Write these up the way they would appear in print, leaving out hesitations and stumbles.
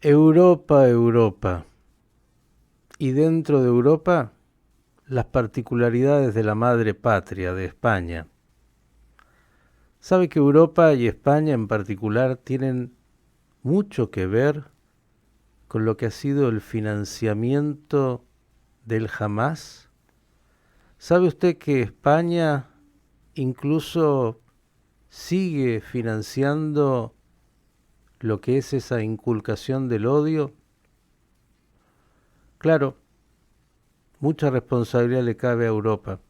Europa, Europa. Y dentro de Europa, las particularidades de la madre patria, de España. Sabe que Europa y España en particular tienen mucho que ver con lo que ha sido el financiamiento del Hamas. ¿Sabe usted que España incluso sigue financiando lo que es esa inculcación del odio? Claro, mucha responsabilidad le cabe a Europa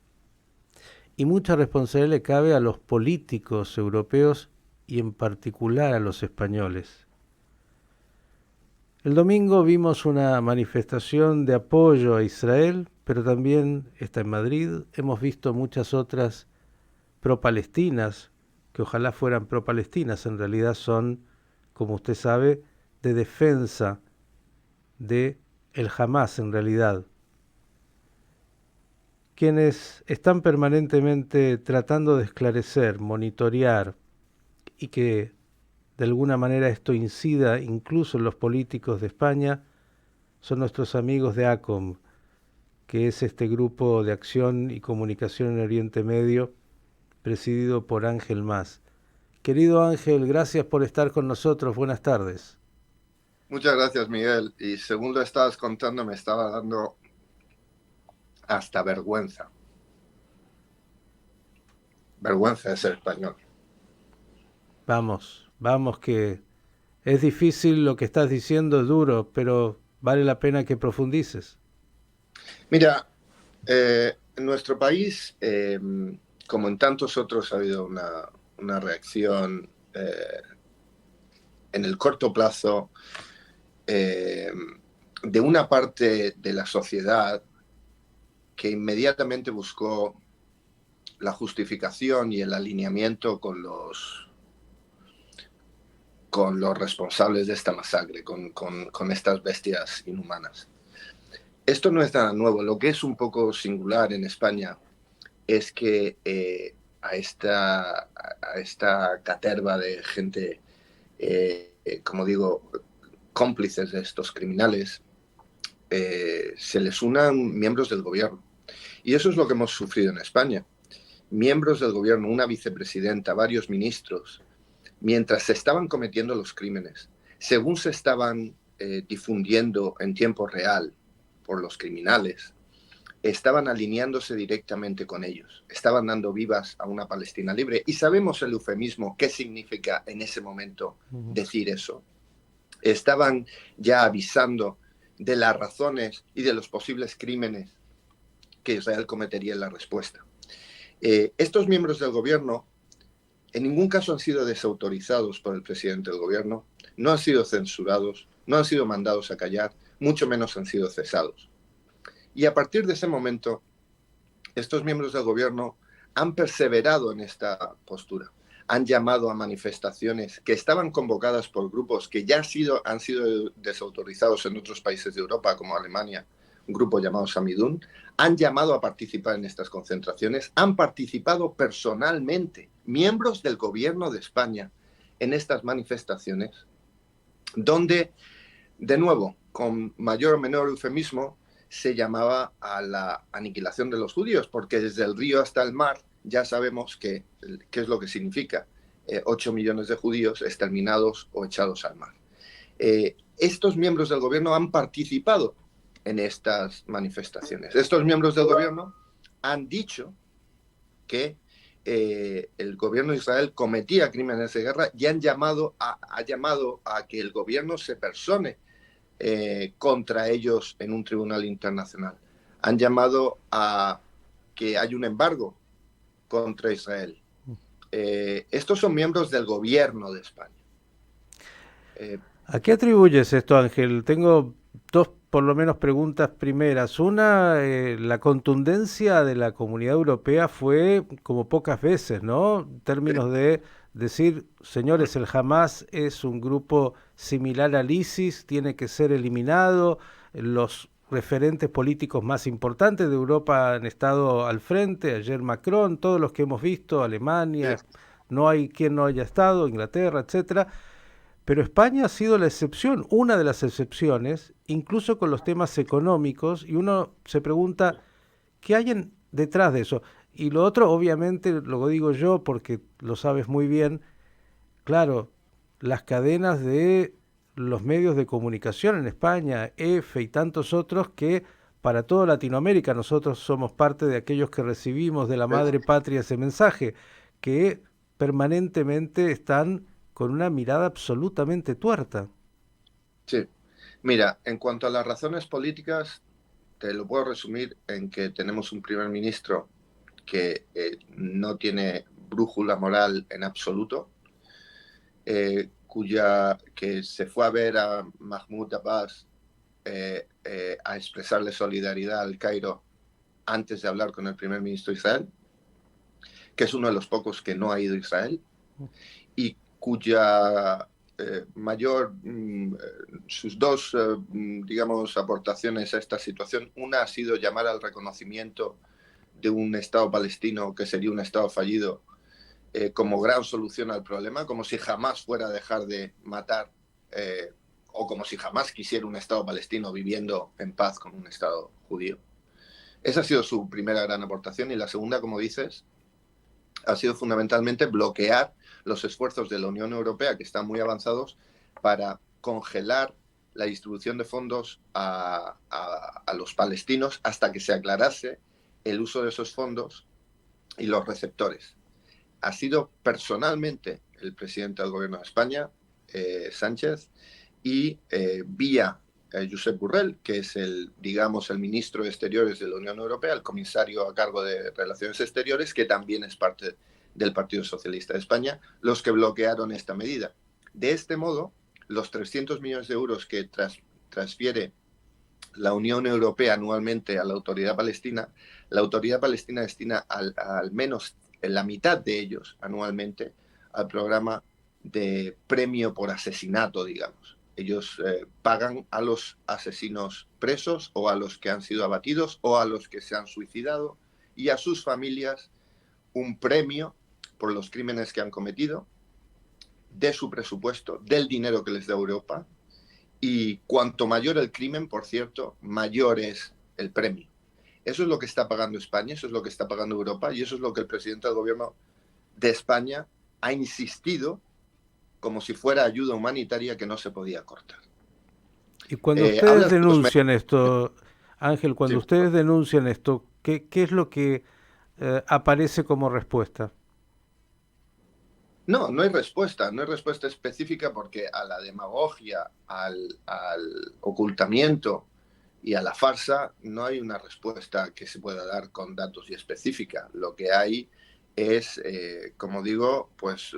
y mucha responsabilidad le cabe a los políticos europeos y en particular a los españoles. El domingo vimos una manifestación de apoyo a Israel, pero también está en Madrid. Hemos visto muchas otras pro-palestinas, que ojalá fueran pro-palestinas, en realidad son, como usted sabe, de defensa de el Hamas en realidad, quienes están permanentemente tratando de esclarecer, monitorear y que de alguna manera esto incida incluso en los políticos de España, son nuestros amigos de ACOM, que es este grupo de acción y comunicación en Oriente Medio, presidido por Ángel Mas. Querido Ángel, gracias por estar con nosotros. Buenas tardes. Muchas gracias, Miguel. Y según lo estabas contando, me estaba dando hasta vergüenza. Vergüenza de ser español. Vamos, vamos que es difícil lo que estás diciendo, es duro, pero vale la pena que profundices. Mira, en nuestro país, como en tantos otros, ha habido una reacción en el corto plazo eh, de una parte de la sociedad que inmediatamente buscó la justificación y el alineamiento con los responsables de esta masacre, con estas bestias inhumanas. Esto no es nada nuevo. Lo que es un poco singular en España es que a esta caterva de gente, como digo, cómplices de estos criminales, se les unan miembros del gobierno. Y eso es lo que hemos sufrido en España. Miembros del gobierno, una vicepresidenta, varios ministros, mientras se estaban cometiendo los crímenes, según se estaban difundiendo en tiempo real por los criminales, estaban alineándose directamente con ellos, estaban dando vivas a una Palestina libre. Y sabemos el eufemismo, qué significa en ese momento decir eso. Estaban ya avisando de las razones y de los posibles crímenes que Israel cometería en la respuesta. Estos miembros del gobierno en ningún caso han sido desautorizados por el presidente del gobierno, no han sido censurados, no han sido mandados a callar, mucho menos han sido cesados. Y a partir de ese momento, estos miembros del gobierno han perseverado en esta postura. Han llamado a manifestaciones que estaban convocadas por grupos que ya han sido desautorizados en otros países de Europa, como Alemania, un grupo llamado Samidun. Han llamado a participar en estas concentraciones, han participado personalmente miembros del gobierno de España en estas manifestaciones, donde, de nuevo, con mayor o menor eufemismo, se llamaba a la aniquilación de los judíos, porque desde el río hasta el mar ya sabemos qué es lo que significa. 8 millones de judíos exterminados o echados al mar. Estos miembros del gobierno han participado en estas manifestaciones. Estos miembros del gobierno han dicho que el gobierno de Israel cometía crímenes de guerra y ha llamado a que el gobierno se persone contra ellos en un tribunal internacional. Han llamado a que haya un embargo contra Israel. Estos son miembros del gobierno de España. ¿A qué atribuyes esto, Ángel? Tengo dos, por lo menos, preguntas primeras. Una, la contundencia de la Comunidad Europea fue como pocas veces, ¿no? En términos de decir, señores, el Hamas es un grupo similar al ISIS, tiene que ser eliminado. Los referentes políticos más importantes de Europa han estado al frente, ayer Macron, todos los que hemos visto, Alemania, no hay quien no haya estado, Inglaterra, etcétera. Pero España ha sido la excepción, una de las excepciones, incluso con los temas económicos, y uno se pregunta, ¿qué hay detrás de eso? Y lo otro, obviamente, lo digo yo porque lo sabes muy bien, claro, las cadenas de los medios de comunicación en España, EFE y tantos otros que para toda Latinoamérica nosotros somos parte de aquellos que recibimos de la ¿Ves? madre patria ese mensaje, que permanentemente están con una mirada absolutamente tuerta. Sí. Mira, en cuanto a las razones políticas, te lo puedo resumir en que tenemos un primer ministro que no tiene brújula moral en absoluto, que se fue a ver a Mahmoud Abbas a expresarle solidaridad al Cairo antes de hablar con el primer ministro de Israel, que es uno de los pocos que no ha ido a Israel, y cuya sus dos, digamos, aportaciones a esta situación, una ha sido llamar al reconocimiento de un Estado palestino que sería un Estado fallido como gran solución al problema, como si jamás fuera a dejar de matar o como si jamás quisiera un Estado palestino viviendo en paz con un Estado judío. Esa ha sido su primera gran aportación y la segunda, como dices, ha sido fundamentalmente bloquear los esfuerzos de la Unión Europea, que están muy avanzados, para congelar la distribución de fondos a los palestinos hasta que se aclarase el uso de esos fondos y los receptores. Ha sido personalmente el presidente del gobierno de España, Sánchez, y vía Josep Borrell, que es digamos, el ministro de Exteriores de la Unión Europea, el comisario a cargo de Relaciones Exteriores, que también es parte del Partido Socialista de España, los que bloquearon esta medida. De este modo, los 300 millones de euros que transfiere la Unión Europea anualmente a la Autoridad Palestina destina al menos la mitad de ellos anualmente al programa de premio por asesinato, digamos. Ellos pagan a los asesinos presos o a los que han sido abatidos o a los que se han suicidado y a sus familias un premio por los crímenes que han cometido, de su presupuesto, del dinero que les da Europa, y cuanto mayor el crimen, por cierto, mayor es el premio. Eso es lo que está pagando España, eso es lo que está pagando Europa y eso es lo que el presidente del gobierno de España ha insistido como si fuera ayuda humanitaria que no se podía cortar. Y cuando ustedes Hablas de los denuncian esto, Ángel, cuando sí. ustedes denuncian esto, ¿qué es lo que aparece como respuesta? No, no hay respuesta, no hay respuesta específica porque a la demagogia, al ocultamiento y a la farsa no hay una respuesta que se pueda dar con datos y específica. Lo que hay es, como digo, pues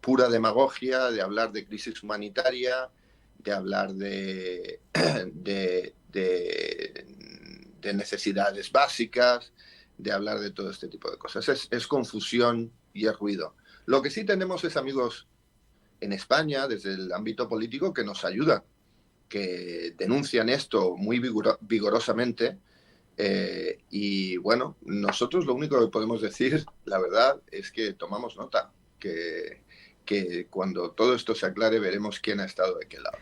pura demagogia de hablar de crisis humanitaria, de hablar de necesidades básicas, de hablar de todo este tipo de cosas. Es confusión y es ruido. Lo que sí tenemos es amigos en España, desde el ámbito político, que nos ayudan, que denuncian esto muy vigorosamente. Y bueno, nosotros lo único que podemos decir, la verdad, es que tomamos nota, que cuando todo esto se aclare veremos quién ha estado de qué lado.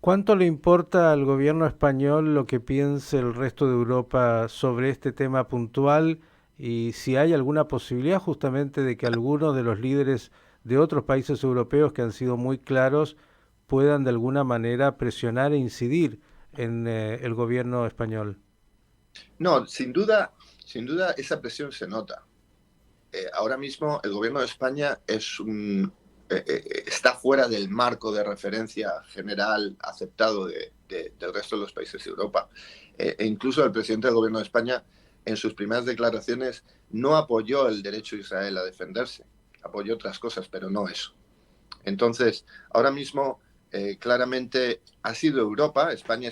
¿Cuánto le importa al gobierno español lo que piense el resto de Europa sobre este tema puntual y si hay alguna posibilidad justamente de que algunos de los líderes de otros países europeos que han sido muy claros puedan de alguna manera presionar e incidir en el gobierno español? No, sin duda esa presión se nota. Ahora mismo el gobierno de España está fuera del marco de referencia general aceptado del resto de los países de Europa. E incluso el presidente del gobierno de España, en sus primeras declaraciones, no apoyó el derecho de Israel a defenderse. Apoyó otras cosas, pero no eso. Entonces, ahora mismo, claramente ha sido Europa, España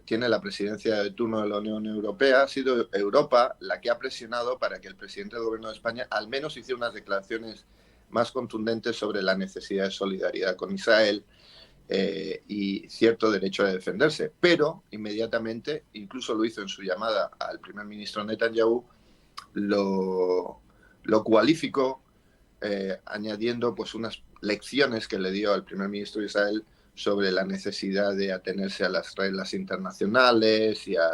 tiene la presidencia de turno de la Unión Europea, ha sido Europa la que ha presionado para que el presidente del gobierno de España al menos hiciera unas declaraciones más contundentes sobre la necesidad de solidaridad con Israel y cierto derecho a defenderse. Pero inmediatamente, incluso lo hizo en su llamada al primer ministro Netanyahu, lo cualificó añadiendo pues unas lecciones que le dio al primer ministro de Israel sobre la necesidad de atenerse a las reglas internacionales y a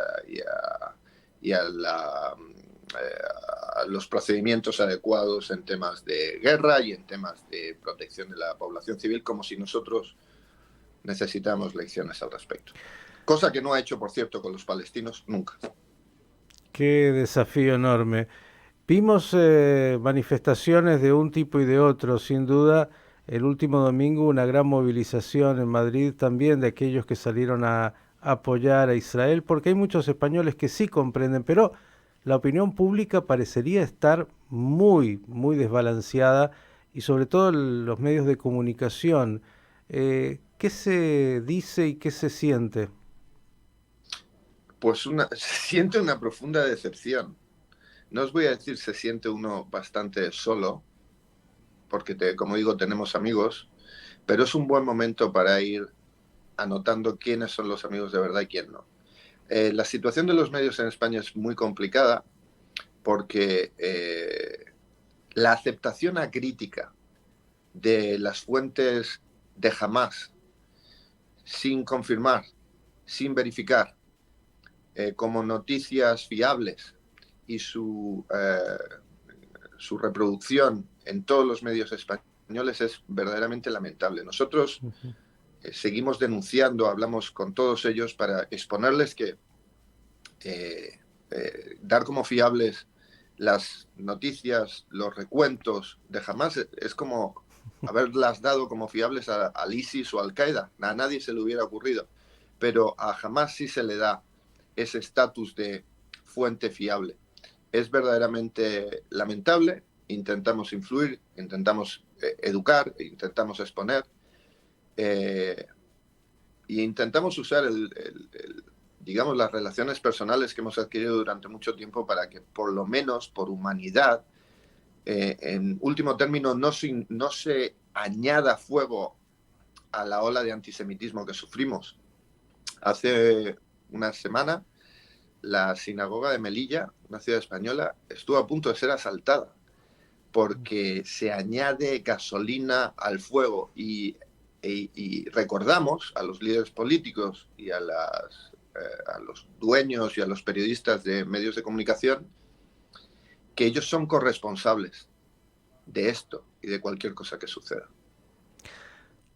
los procedimientos adecuados en temas de guerra y en temas de protección de la población civil, como si nosotros necesitamos lecciones al respecto. Cosa que no ha hecho, por cierto, con los palestinos nunca. Qué desafío enorme. Vimos manifestaciones de un tipo y de otro, sin duda. El último domingo una gran movilización en Madrid también de aquellos que salieron a apoyar a Israel, porque hay muchos españoles que sí comprenden, pero la opinión pública parecería estar muy, muy desbalanceada y sobre todo los medios de comunicación. ¿Qué se dice y qué se siente? Pues se siente una profunda decepción. No os voy a decir se siente uno bastante solo, porque como digo, tenemos amigos, pero es un buen momento para ir anotando quiénes son los amigos de verdad y quién no. La situación de los medios en España es muy complicada porque la aceptación acrítica de las fuentes de Hamás sin confirmar, sin verificar, como noticias fiables y su reproducción en todos los medios españoles es verdaderamente lamentable. Nosotros seguimos denunciando, hablamos con todos ellos para exponerles que dar como fiables las noticias, los recuentos de Hamás es como haberlas dado como fiables al ISIS o al Qaeda. A nadie se le hubiera ocurrido. Pero a Hamás sí se le da ese estatus de fuente fiable. Es verdaderamente lamentable. Intentamos influir, intentamos educar, intentamos exponer e intentamos usar digamos, las relaciones personales que hemos adquirido durante mucho tiempo para que, por lo menos por humanidad, en último término, no se añada fuego a la ola de antisemitismo que sufrimos. Hace una semana, la sinagoga de Melilla, una ciudad española, estuvo a punto de ser asaltada porque se añade gasolina al fuego y recordamos a los líderes políticos y a los dueños y a los periodistas de medios de comunicación que ellos son corresponsables de esto y de cualquier cosa que suceda.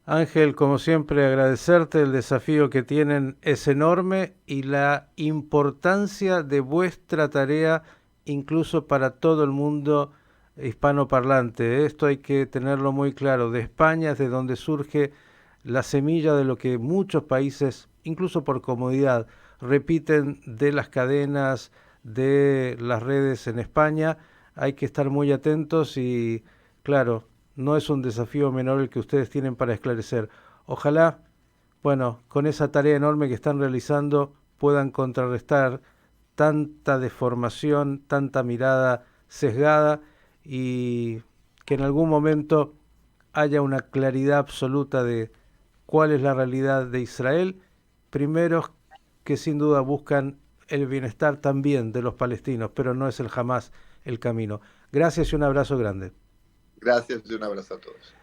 Ángel, como siempre, agradecerte. El desafío que tienen es enorme y la importancia de vuestra tarea incluso para todo el mundo hispanoparlante. Esto hay que tenerlo muy claro. De España es de donde surge la semilla de lo que muchos países, incluso por comodidad, repiten de las cadenas, de las redes en España. Hay que estar muy atentos y, claro, no es un desafío menor el que ustedes tienen para esclarecer. Ojalá, bueno, con esa tarea enorme que están realizando puedan contrarrestar tanta deformación, tanta mirada sesgada y que en algún momento haya una claridad absoluta de cuál es la realidad de Israel, primeros que sin duda buscan el bienestar también de los palestinos, pero no es el jamás el camino. Gracias y un abrazo grande. Gracias y un abrazo a todos.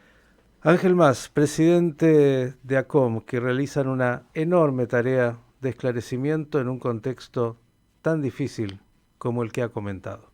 Ángel Mas, presidente de ACOM, que realizan una enorme tarea de esclarecimiento en un contexto tan difícil como el que ha comentado.